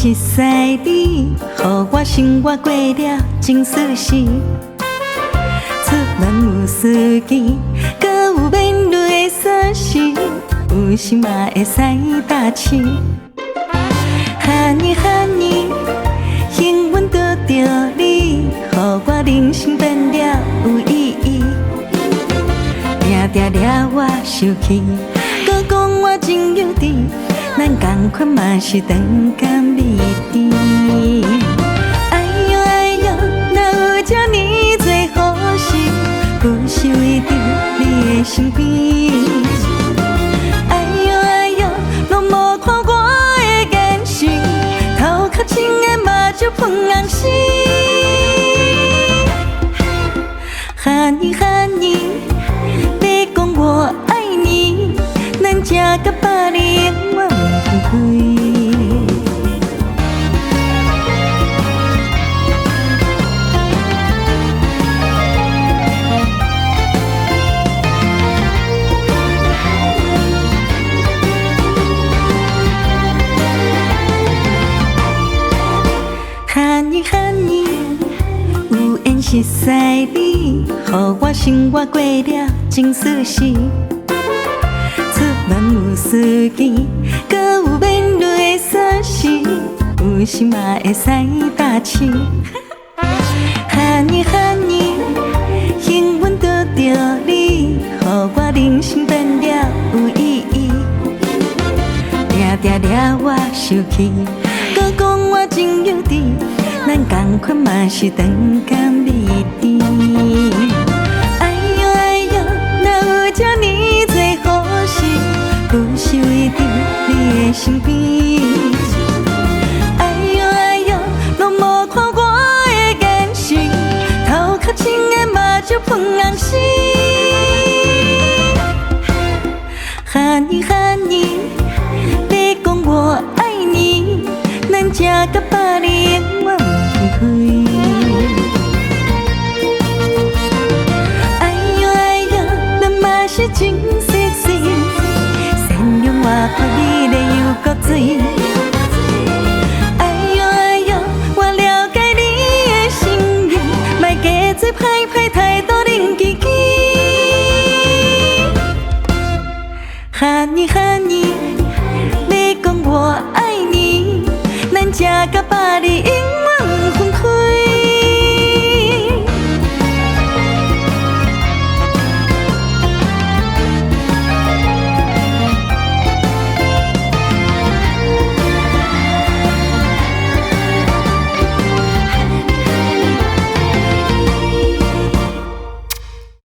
熟悉你，予我生活过了真舒适。出门有司机，搁有免累的锁匙，有时嘛会使搭车。哈尼哈尼，幸运得到你，予我人生变了有意义。定定抓我手气，搁讲我真有志。咱同款嘛是长甘美甜。哎呦哎呦，哪有这呢多好事，不是为着你的身边。哎呦哎呦，拢无看我的眼神，头壳青的目睭喷红丝。哈尼哈尼，别讲我爱你，咱这甲别人我不开。哈尼哈尼，有缘熟悉你，予我生活过了真舒适。出门有司机，搁有免累的锁匙，有时嘛会使搭车。哈尼哈尼，幸运得到你，予我人生变了有意义。定定抓我手气，搁讲我真有志。咱同款嘛是长甘美甜。哎呦哎呦，哪有这呢多好事，不是为着你的身边。哎呦哎呦，拢无看我的眼神，头壳青的目睭喷红丝。哈尼哈尼，别讲我爱你，咱这甲别人我不开。哎呦哎呦，咱嘛是真熟悉，善良活泼美丽又够水。哎呦哎呦，我了解你的心意，莫加做歹歹态度冷叽叽。哈尼哈尼，别讲我爱你，咱这甲别人